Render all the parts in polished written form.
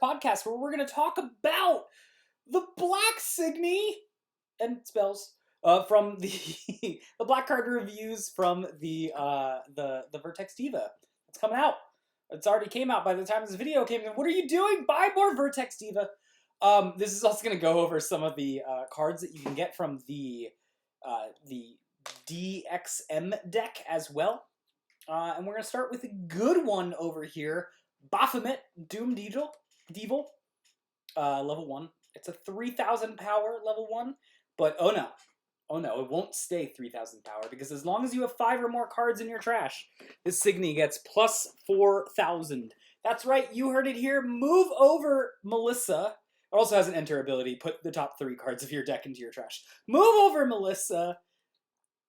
Podcast where we're going to talk about the black Signy and spells from the the black card reviews from the Vertex Diva. It's coming out. It's already came out by the time this video came in. What are you doing? Buy more Vertex Diva. This is also going to go over some of the cards that you can get from the DXM deck as well. And we're going to start with a good one over here. Baphomet, Doom Devil, level 1. It's a 3,000 power level 1, but oh no, it won't stay 3,000 power, because as long as you have 5 or more cards in your trash, this Signy gets plus 4,000. That's right, you heard it here. Move over, Melissa. It also has an enter ability. Put the top 3 cards of your deck into your trash. Move over, Melissa.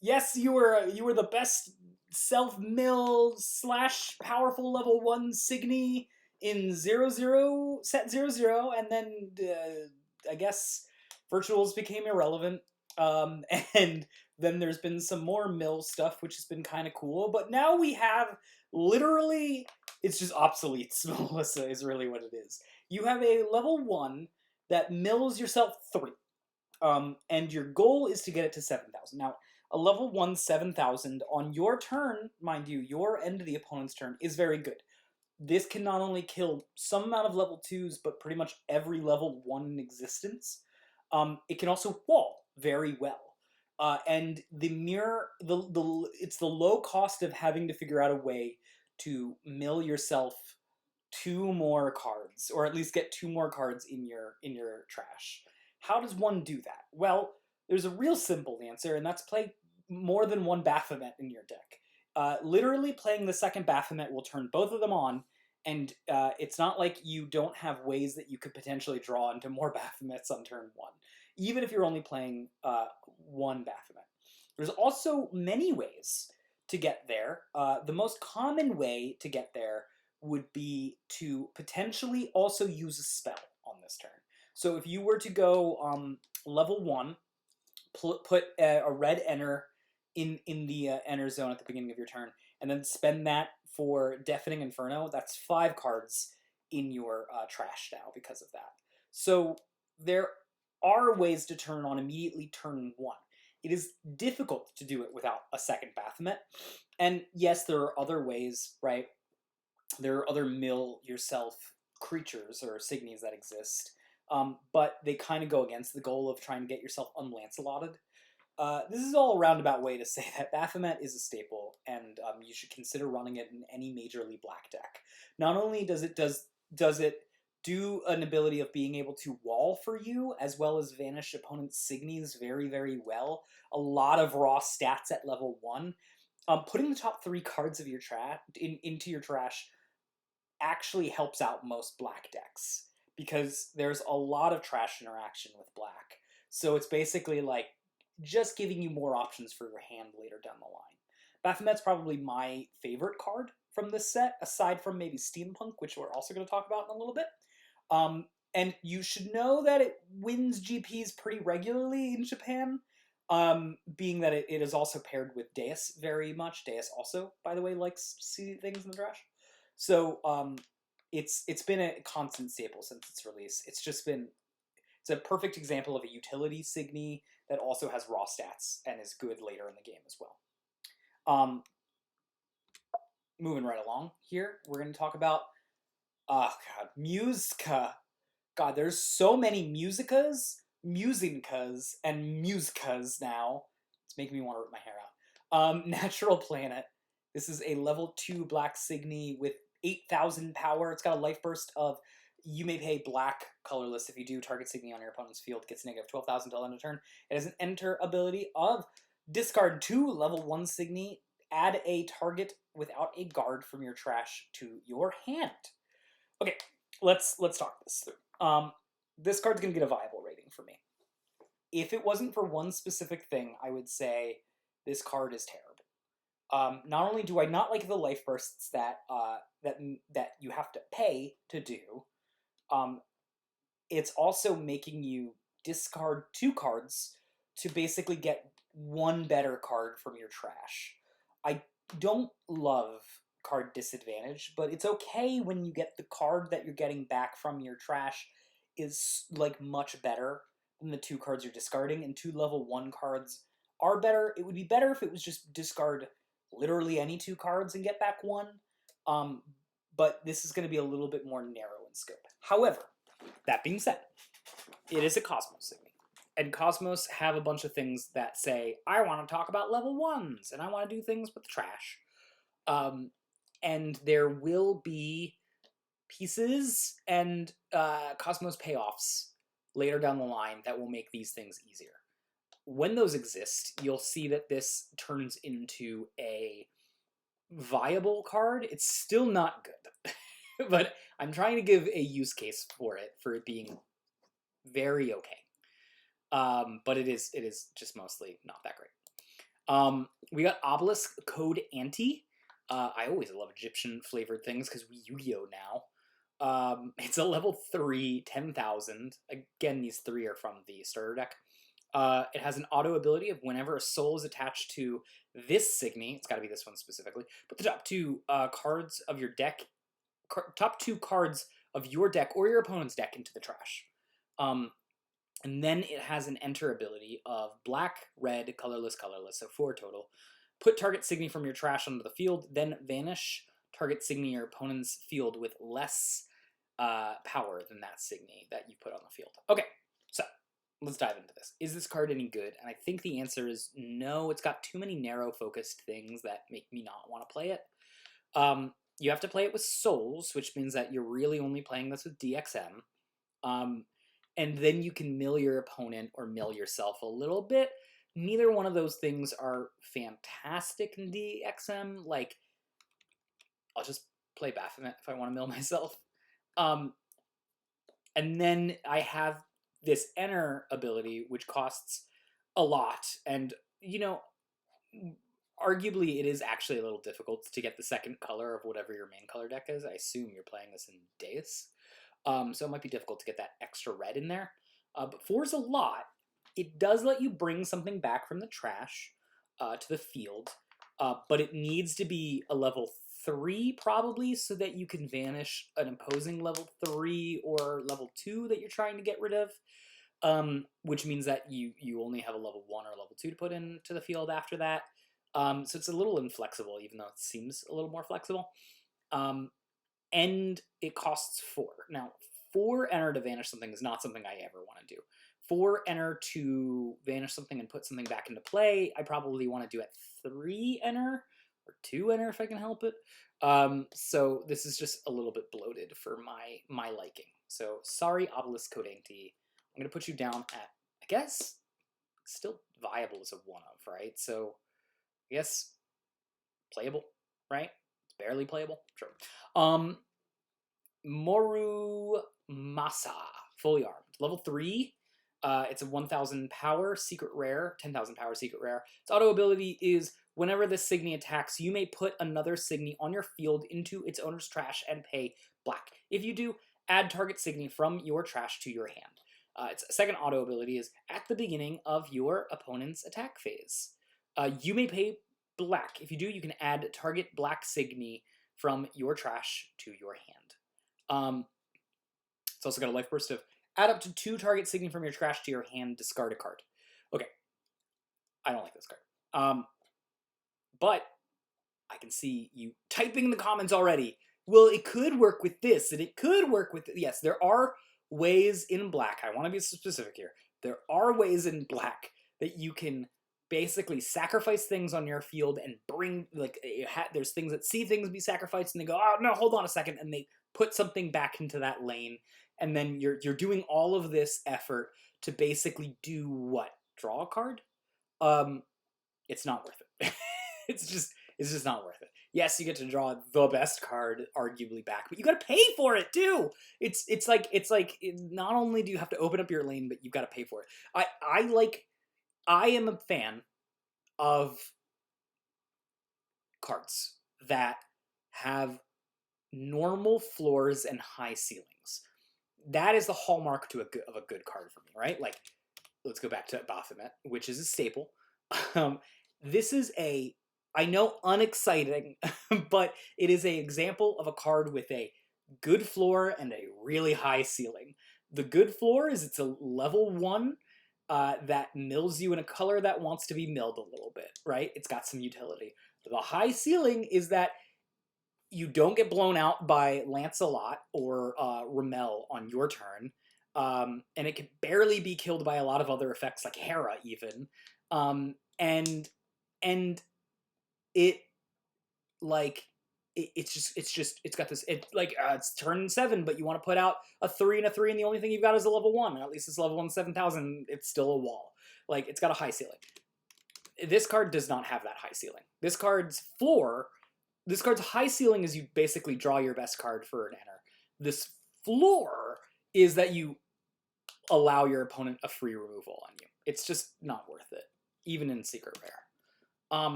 Yes, you were the best self-milled / powerful level 1 Signy in 0-0, set 0-0, and then I guess virtuals became irrelevant. And then there's been some more mill stuff, which has been kind of cool. But now we have literally, it's just obsoletes, Melissa, is really what it is. You have a level 1 that mills yourself 3. And your goal is to get it to 7,000. Now, a level 1 7,000 on your turn, mind you, your end of the opponent's turn, is very good. This can not only kill some amount of level 2s, but pretty much every level 1 in existence. It can also wall very well. And the mirror, it's the low cost of having to figure out a way to mill yourself 2 more cards, or at least get 2 more cards in your trash. How does one do that? Well, there's a real simple answer, and that's play more than 1 Baphomet in your deck. Literally playing the second Baphomet will turn both of them on, and it's not like you don't have ways that you could potentially draw into more Baphomets on turn 1, even if you're only playing 1 Baphomet. There's also many ways to get there. The most common way to get there would be to potentially also use a spell on this turn. So if you were to go level 1, put a red enter in the enter zone at the beginning of your turn, and then spend that for Deafening Inferno, that's 5 cards in your trash now because of that. So there are ways to turn on immediately turn 1. It is difficult to do it without a second Baphomet. And yes, there are other ways, right? There are other mill yourself creatures or Signies that exist. But they kind of go against the goal of trying to get yourself unlancelotted. This is all a roundabout way to say that Baphomet is a staple, and you should consider running it in any majorly black deck. Not only does it do an ability of being able to wall for you, as well as vanish opponent's Signies very, very well. A lot of raw stats at level 1. Putting the top 3 cards of your into your trash actually helps out most black decks, because there's a lot of trash interaction with black. So it's basically like just giving you more options for your hand later down the line. Baphomet's probably my favorite card from this set, aside from maybe Steampunk, which we're also going to talk about in a little bit. And you should know that it wins GPs pretty regularly in Japan, being that it is also paired with Deus very much. Deus also, by the way, likes to see things in the trash. So it's been a constant staple since its release. It's a perfect example of a utility Signy that also has raw stats and is good later in the game as well. Moving right along here, we're going to talk about Musica. God, there's so many Musicas, and Musicas now. It's making me want to rip my hair out. Natural Planet. This is a level 2 black Signy with 8,000 power. It's got a Lifeburst of, you may pay black colorless if you do target Signy on your opponent's field, gets negative 12,000 till end of turn. It has an enter ability of discard 2 level 1 Signy, add a target without a guard from your trash to your hand. Okay, let's talk this through. This card's gonna get a viable rating for me. If it wasn't for one specific thing, I would say this card is terrible. Not only do I not like the life bursts that you have to pay to do, it's also making you discard 2 cards to basically get 1 better card from your trash. I don't love card disadvantage, but it's okay when you get the card that you're getting back from your trash is like much better than the 2 cards you're discarding, and 2 level 1 cards are better. It would be better if it was just discard literally any 2 cards and get back 1, but this is going to be a little bit more narrow in scope. However, that being said, it is a Cosmos Signy. And Cosmos have a bunch of things that say, I want to talk about level 1s, and I want to do things with the trash. And there will be pieces and Cosmos payoffs later down the line that will make these things easier. When those exist, you'll see that this turns into a viable card. It's still not good, but I'm trying to give a use case for it being very okay. But it is just mostly not that great. We got Obelisk Code Anti. I always love Egyptian flavored things because we Yu-Gi-Oh now. It's a level 3, 10,000. Again, these 3 are from the starter deck. It has an auto ability of whenever a soul is attached to this Signy, it's got to be this one specifically, put the top 2 cards of your deck, top 2 cards of your deck or your opponent's deck into the trash. And then it has an enter ability of black, red, colorless, so 4 total. Put target Signy from your trash onto the field, then vanish target Signy your opponent's field with less power than that Signy that you put on the field. Okay, so let's dive into this. Is this card any good? And I think the answer is no. It's got too many narrow-focused things that make me not want to play it. You have to play it with souls, which means that you're really only playing this with DXM. And then you can mill your opponent or mill yourself a little bit. Neither one of those things are fantastic in DXM. Like, I'll just play Baphomet if I want to mill myself. And then I have this enter ability, which costs a lot. And, you know, arguably it is actually a little difficult to get the second color of whatever your main color deck is. I assume you're playing this in Deus. So it might be difficult to get that extra red in there. But 4 is a lot. It does let you bring something back from the trash to the field, but it needs to be a level 3 probably so that you can vanish an opposing level 3 or level 2 that you're trying to get rid of, which means that you only have a level 1 or level 2 to put into the field after that. So it's a little inflexible, even though it seems a little more flexible. And it costs 4. Now, 4 enter to vanish something is not something I ever want to do. 4 enter to vanish something and put something back into play, I probably want to do at 3 enter, or 2 enter if I can help it. So this is just a little bit bloated for my liking. So sorry, Obelisk Code Anti. I'm going to put you down at, I guess, still viable as a 1-of, right? So I guess playable, right? Barely playable, sure. Moru Masa, fully armed, level 3. It's a 1,000 power secret rare, 10,000 power secret rare. Its auto ability is whenever this Signy attacks, you may put another Signy on your field into its owner's trash and pay black. If you do, add target Signy from your trash to your hand. Its second auto ability is at the beginning of your opponent's attack phase. You may pay black. If you do, you can add target black Signy from your trash to your hand. It's also got a Lifeburst of add up to 2 target Signy from your trash to your hand, discard a card. Okay, I don't like this card. But I can see you typing in the comments already. Well, it could work with this, and it could work with... Yes, there are ways in black. I want to be specific here. There are ways in black that you can basically sacrifice things on your field and bring, like, there's things that see things be sacrificed and they go, oh no, hold on a second, and they put something back into that lane, and then you're doing all of this effort to basically do what? Draw a card? It's not worth it. It's just not worth it. Yes, you get to draw the best card, arguably, back, but you gotta pay for it too. It's like not only do you have to open up your lane, but you've got to pay for it. I am a fan of cards that have normal floors and high ceilings. That is the hallmark of a good card for me, right? Like, let's go back to Baphomet, which is a staple. This is a I know, unexciting, but it is an example of a card with a good floor and a really high ceiling. The good floor is it's a level 1 that mills you in a color that wants to be milled a little bit, right? It's got some utility. The high ceiling is that you don't get blown out by Lancelot or Ramel on your turn, and it can barely be killed by a lot of other effects like Hera even, and and it like it's got this it's turn 7, but you want to put out a 3 and a 3, and the only thing you've got is a level 1, and at least it's level 1 7,000. It's still a wall. Like, it's got a high ceiling. This card does not have that high ceiling. This card's high ceiling is you basically draw your best card for an enter. This floor is that you allow your opponent a free removal on you. It's just not worth it, even in Secret Rare.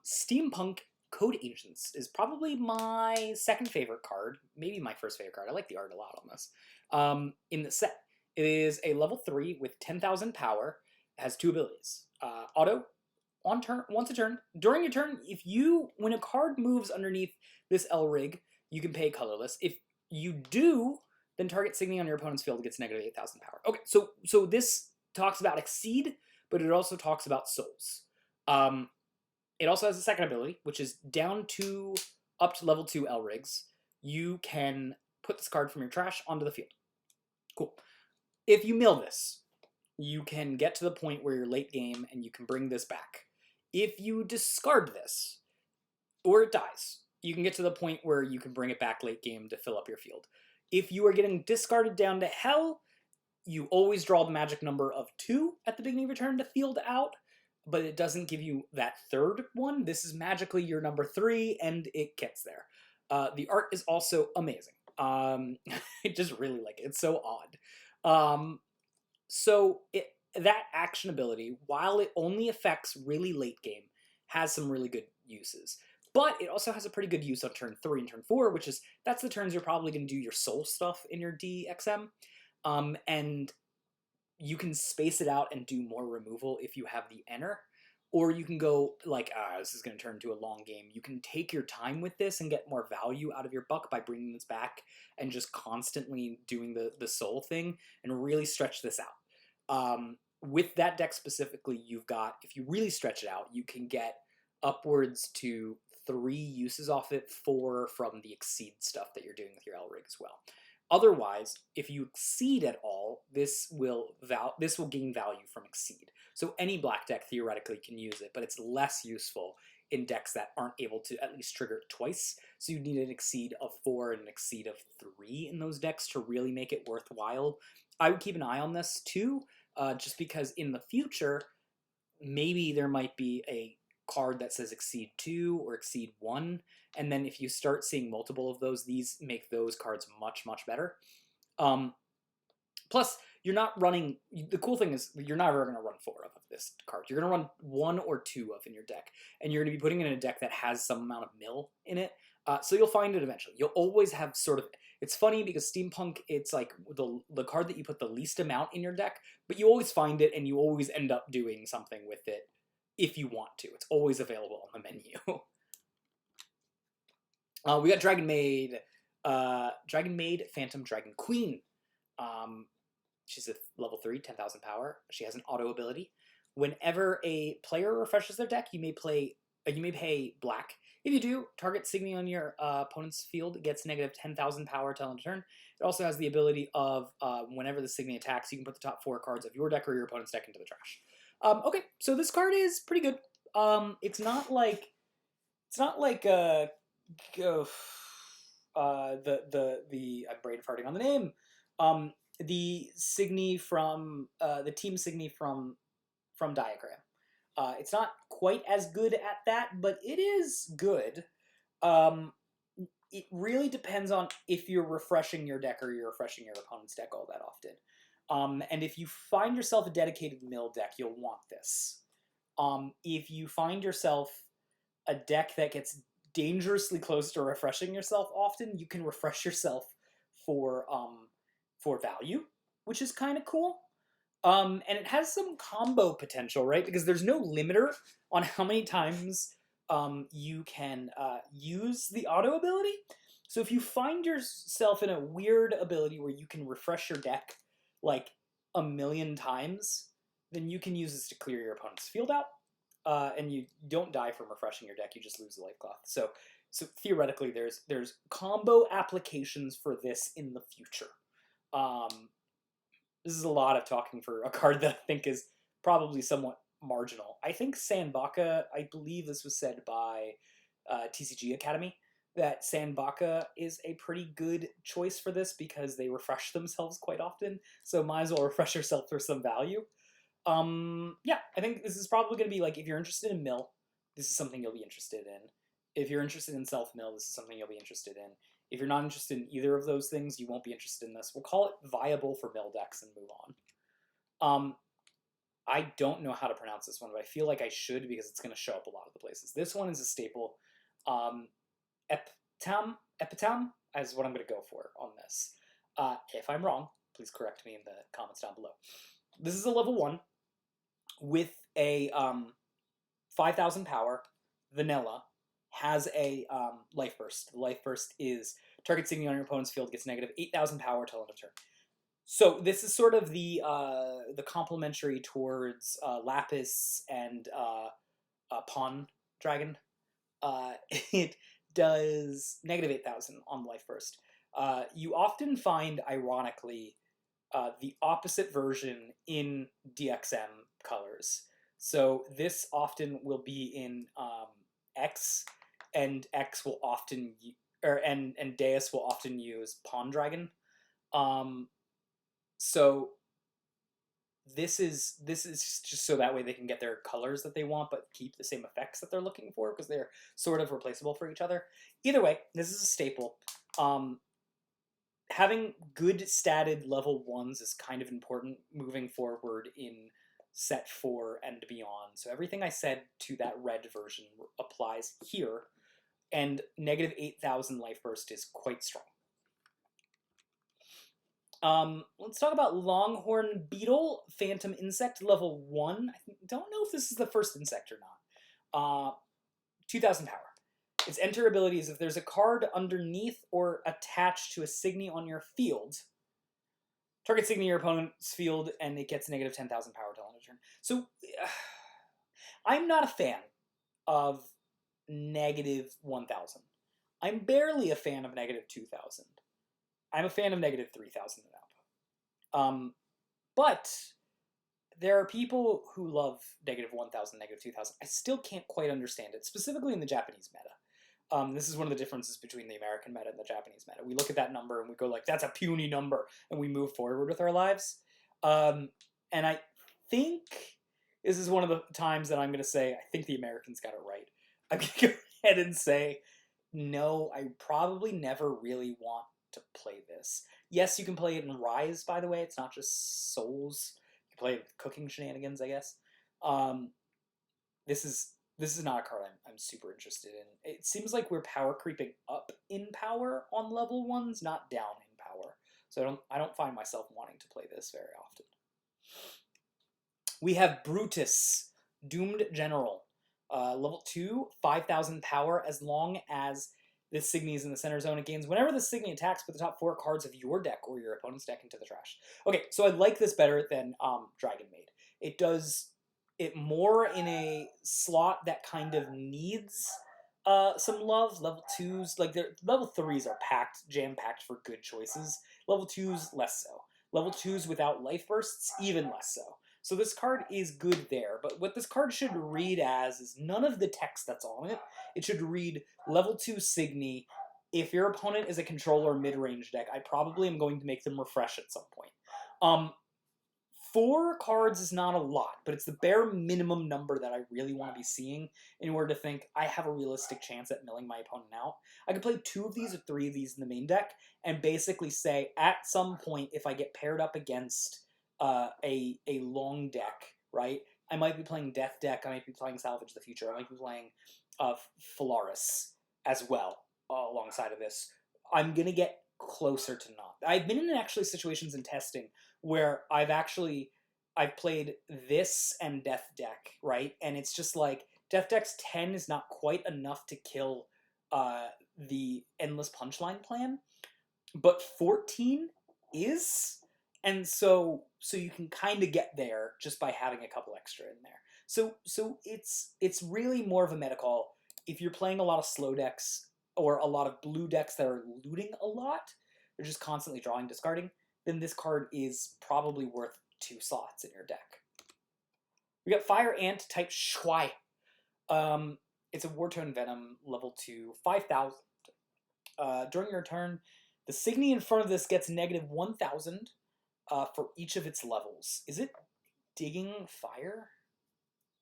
Steampunk Code Ancients is probably my second favorite card, maybe my first favorite card. I like the art a lot on this. In the set, it is a level 3 with 10,000 power. It has 2 abilities. Auto, on turn, once a turn. During your turn, when a card moves underneath this L rig, you can pay colorless. If you do, then target signaling on your opponent's field gets negative 8,000 power. Okay, so this talks about Exceed, but it also talks about Souls. It also has a second ability, which is up to level 2 L rigs. You can put this card from your trash onto the field. Cool. If you mill this, you can get to the point where you're late game and you can bring this back. If you discard this, or it dies, you can get to the point where you can bring it back late game to fill up your field. If you are getting discarded down to hell, you always draw the magic number of 2 at the beginning of your turn to field out, but it doesn't give you that third one. This is magically your number 3, and it gets there. The art is also amazing. I just really like it. It's so odd. That action ability, while it only affects really late game, has some really good uses. But it also has a pretty good use on turn 3 and turn 4, that's the turns you're probably going to do your soul stuff in your DXM. And you can space it out and do more removal if you have the enter. Or you can go like, this is going to turn into a long game. You can take your time with this and get more value out of your buck by bringing this back and just constantly doing the soul thing and really stretch this out. With that deck specifically, you've got, if you really stretch it out, you can get upwards to 3 uses off it, 4 from the Exceed stuff that you're doing with your L rig as well. Otherwise, if you Exceed at all, this will gain value from Exceed. So any black deck theoretically can use it, but it's less useful in decks that aren't able to at least trigger it twice. So you need an Exceed of 4 and an Exceed of 3 in those decks to really make it worthwhile. I would keep an eye on this too, just because in the future, maybe there might be a card that says Exceed 2 or Exceed 1, and then if you start seeing multiple of those, these make those cards much, much better. Plus, you're not running, the cool thing is you're never going to run 4 of this card. You're going to run 1 or 2 of in your deck, and you're going to be putting it in a deck that has some amount of mill in it, so you'll find it eventually. You'll always have sort of, it's funny because Steampunk, it's like the card that you put the least amount in your deck, but you always find it and you always end up doing something with it if you want to. It's always available on the menu. We got Dragon Maid, Phantom Dragon Queen. She's a level 3, 10,000 power. She has an auto ability. Whenever a player refreshes their deck, you may pay black. If you do, target signaling on your opponent's field gets negative 10,000 power till end of turn. It also has the ability of whenever the signaling attacks, you can put the top 4 cards of your deck or your opponent's deck into the trash. Okay, so this card is pretty good. It's not like the I'm brain farting on the name. The Signy from the team Signy from Diagram. It's not quite as good at that, but it is good. It really depends on if you're refreshing your deck or you're refreshing your opponent's deck all that often. And if you find yourself a dedicated mill deck, you'll want this. If you find yourself a deck that gets dangerously close to refreshing yourself often, you can refresh yourself for value, which is kind of cool. And it has some combo potential, right? Because there's no limiter on how many times you can use the auto ability. So if you find yourself in a weird ability where you can refresh your deck like a million times, then you can use this to clear your opponent's field out. And you don't die from refreshing your deck, you just lose the life cloth. So theoretically, there's combo applications for this in the future. This is a lot of talking for a card that I think is probably somewhat marginal. I think Sandbaka, I believe this was said by TCG Academy, that Sandbaka is a pretty good choice for this because they refresh themselves quite often, so might as well refresh yourself for some value. Yeah, I think this is probably going to be like, if you're interested in mill, this is something you'll be interested in. If you're interested in self-mill, this is something you'll be interested in. If you're not interested in either of those things, you won't be interested in this. We'll call it viable for mill decks and move on. I don't know how to pronounce this one, but I feel like I should because it's going to show up a lot of the places. This one is a staple. Epitam is what I'm going to go for on this. If I'm wrong, please correct me in the comments down below. This is a level 1 with a 5,000 power, vanilla, has a Lifeburst. The Lifeburst is target signing on your opponent's field gets negative 8,000 power till end of turn. So this is sort of the complementary towards Lapis and Pawn Dragon. It does negative 8,000 on Lifeburst. You often find, ironically, the opposite version in DXM colors. So this often will be in X, and X will often and Deus will often use Pawn Dragon. So this is just so that way they can get their colors that they want, but keep the same effects that they're looking for, because they're sort of replaceable for each other. Either way, this is a staple. Having good statted level 1s is kind of important moving forward in set 4 and beyond. So everything I said to that red version applies here, and negative 8,000 Lifeburst is quite strong. Let's talk about Longhorn Beetle, Phantom Insect, level 1. I don't know if this is the first insect or not. 2,000 power. Its enter ability is if there's a card underneath or attached to a Signy on your field, target Signy your opponent's field, and it gets negative 10,000 power till end of turn. So, I'm not a fan of negative 1,000. I'm barely a fan of negative 2,000. I'm a fan of negative 3,000 and up. But there are people who love negative 1,000, negative 2,000. I still can't quite understand it, specifically in the Japanese meta. This is one of the differences between the American meta and the Japanese meta. We look at that number and we go like, that's a puny number, and we move forward with our lives. And I think this is one of the times that I'm going to say, I think the Americans got it right. I'm going to go ahead and say, no, I probably never really want to play this. Yes, you can play it in Rise, by the way. It's not just Souls. You can play it with cooking shenanigans, I guess. This is not a card I'm super interested in. It seems like we're power creeping up in power on level 1s, not down in power. So I don't find myself wanting to play this very often. We have Brutus, Doomed General. Level 2, 5,000 power, as long as this Signy is in the center zone. It gains whenever the Signy attacks, put the top 4 cards of your deck or your opponent's deck into the trash. Okay, so I like this better than Dragon Maid. It does it more in a slot that kind of needs some love. Level 2s, like level 3s are jam-packed for good choices. Level 2s, less so. Level 2s without life bursts, even less so. So this card is good there, but what this card should read as is none of the text that's on it. It should read level 2 Signy. If your opponent is a controller mid-range deck, I probably am going to make them refresh at some point. 4 cards is not a lot, but it's the bare minimum number that I really want to be seeing in order to think I have a realistic chance at milling my opponent out. I could play 2 of these or 3 of these in the main deck and basically say at some point if I get paired up against a long deck, right? I might be playing Death Deck, I might be playing Salvage the Future, I might be playing Phalaris as well alongside of this. I'm going to get closer to not. I've been in actually situations in testing where I've played this and Death Deck, right? And it's just like, Death Dex 10 is not quite enough to kill the Endless Punchline plan, but 14 is, and so you can kind of get there just by having a couple extra in there. So it's really more of a meta call. If you're playing a lot of slow decks or a lot of blue decks that are looting a lot, they're just constantly drawing, discarding, then this card is probably worth 2 slots in your deck. We got Fire Ant type Schwei. It's a Wartone Venom, level 2, 5,000. During your turn, the Signy in front of this gets negative 1,000 for each of its levels. Is it digging fire?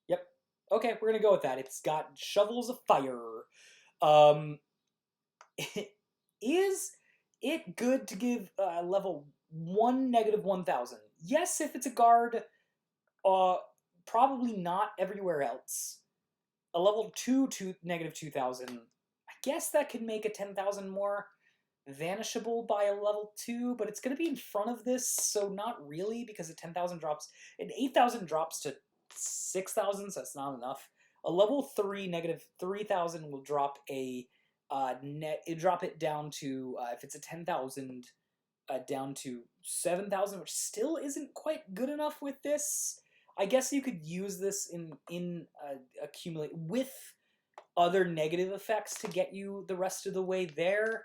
Yep. Okay, we're going to go with that. It's got Shovels of Fire. Is it good to give level 1 negative 1,000? Yes, if it's a guard. Probably not everywhere else. A level 2 to negative 2,000. I guess that could make a 10,000 more vanishable by a level 2, but it's going to be in front of this, so not really, because a 10,000 drops, an 8,000 drops to 6,000, so that's not enough. A level 3 negative 3,000 will drop a drop it down to, if it's a 10,000, down to 7,000, which still isn't quite good enough with this. I guess you could use this in accumulate with other negative effects to get you the rest of the way there,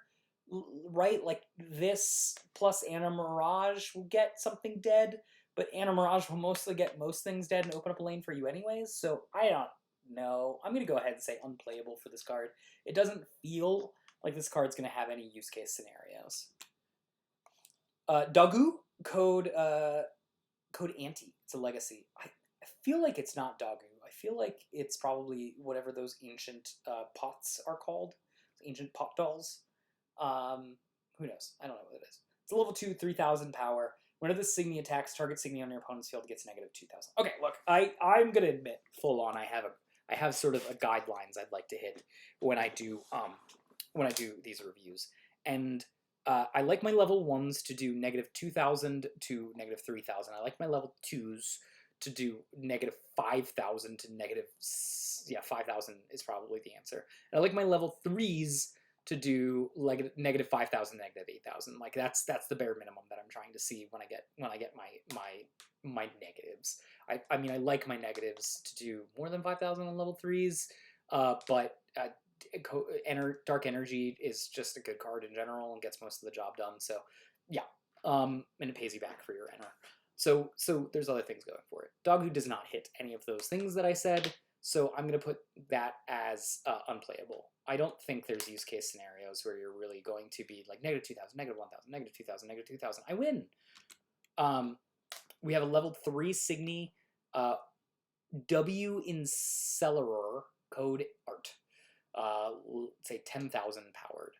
right? Like this plus Anna Mirage will get something dead, but Anna Mirage will mostly get most things dead and open up a lane for you anyways, so I don't know. I'm going to go ahead and say unplayable for this card. It doesn't feel like this card's going to have any use case scenarios. Dagu, code Anti. It's a legacy. I feel like it's not Dagu. I feel like it's probably whatever those ancient pots are called. Ancient pot dolls. Who knows? I don't know what it is. It's a level 2, 3,000 power. Whenever the Signy attacks, target Signy on your opponent's field gets negative 2,000. Okay, look, I'm gonna admit, full on, I have sort of a guidelines I'd like to hit when I do these reviews, and I like my level 1s to do negative 2,000 to negative 3,000. I like my level 2s to do negative 5,000 to negative, 5,000 is probably the answer. And I like my level 3s to do like negative 5,000, negative 8,000. Like that's the bare minimum that I'm trying to see when I get my negatives. I mean, I like my negatives to do more than 5,000 on level 3s, but Dark Energy is just a good card in general and gets most of the job done. So yeah, and it pays you back for your enter. So there's other things going for it. Dagu does not hit any of those things that I said, so I'm going to put that as unplayable. I don't think there's use case scenarios where you're really going to be like negative 2,000, negative 1,000, negative 2,000, negative 2,000. I win. We have a level 3 Signy, W in Cellar, code Art. Say 10,000 powered.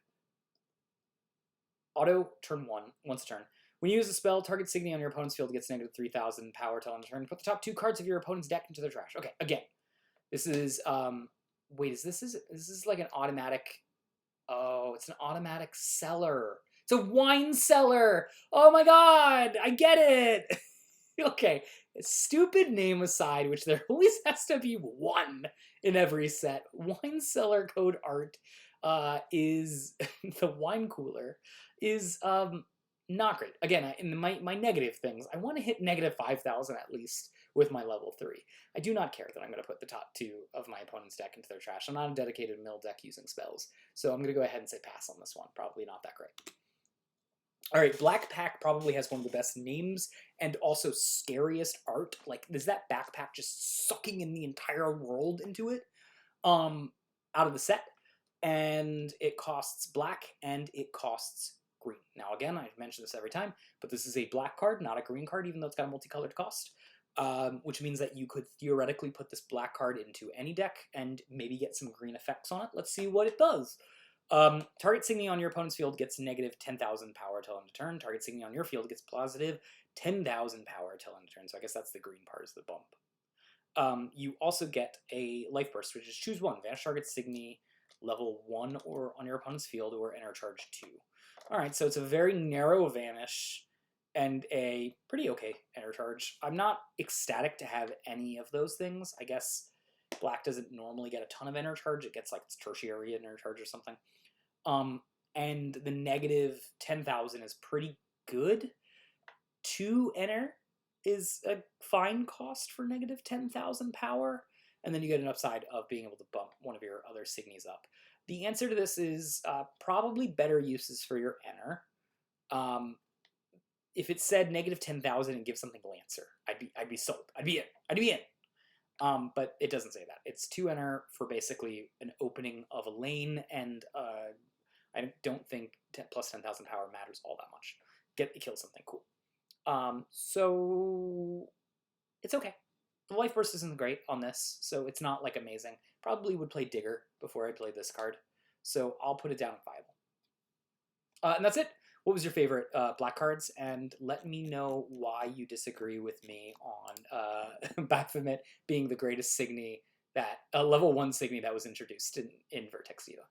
Auto, turn 1, once a turn. When you use a spell, target Signy on your opponent's field gets negative 3,000 power till end of turn. Put the top 2 cards of your opponent's deck into their trash. Okay, again, this is, wait, is this like an automatic, oh, it's an automatic cellar. It's a wine cellar! Oh my god, I get it! Okay, stupid name aside, which there always has to be one in every set. Wine cellar code Art is the wine cooler is not great. Again, in my negative things, I want to hit negative 5,000 at least with my level 3. I do not care that I'm going to put the top 2 of my opponent's deck into their trash. I'm not a dedicated mill deck using spells, so I'm going to go ahead and say pass on this one. Probably not that great. All right, Black Pack probably has one of the best names and also scariest art. Like, there's that backpack just sucking in the entire world into it out of the set. And it costs black and it costs green. Now, again, I mention this every time, but this is a black card, not a green card, even though it's got a multicolored cost, which means that you could theoretically put this black card into any deck and maybe get some green effects on it. Let's see what it does. Target Signy on your opponent's field gets negative 10,000 power till end of turn. Target Signy on your field gets positive 10,000 power till end of turn. So I guess that's the green part is the bump. You also get a Lifeburst, which is choose 1. Vanish target Signy level 1 or on your opponent's field or enter charge 2. Alright, so it's a very narrow Vanish and a pretty okay enter charge. I'm not ecstatic to have any of those things. I guess Black doesn't normally get a ton of enter charge. It gets like its tertiary enter charge or something. And the negative 10,000 is pretty good. 2 enter is a fine cost for negative 10,000 power. And then you get an upside of being able to bump one of your other signies up. The answer to this is probably better uses for your enter. If it said negative 10,000 and give something Lancer, I'd be sold. I'd be in. But it doesn't say that. It's 2 enter for basically an opening of a lane, and I don't think plus 10,000 power matters all that much. Kill something cool. So it's okay. The Lifeburst isn't great on this, so it's not like amazing. Probably would play Digger before I play this card, so I'll put it down at viable. And that's it. What was your favorite black cards? And let me know why you disagree with me on Baphomet being the greatest Signy that level 1 Signy that was introduced in Vertex Diva.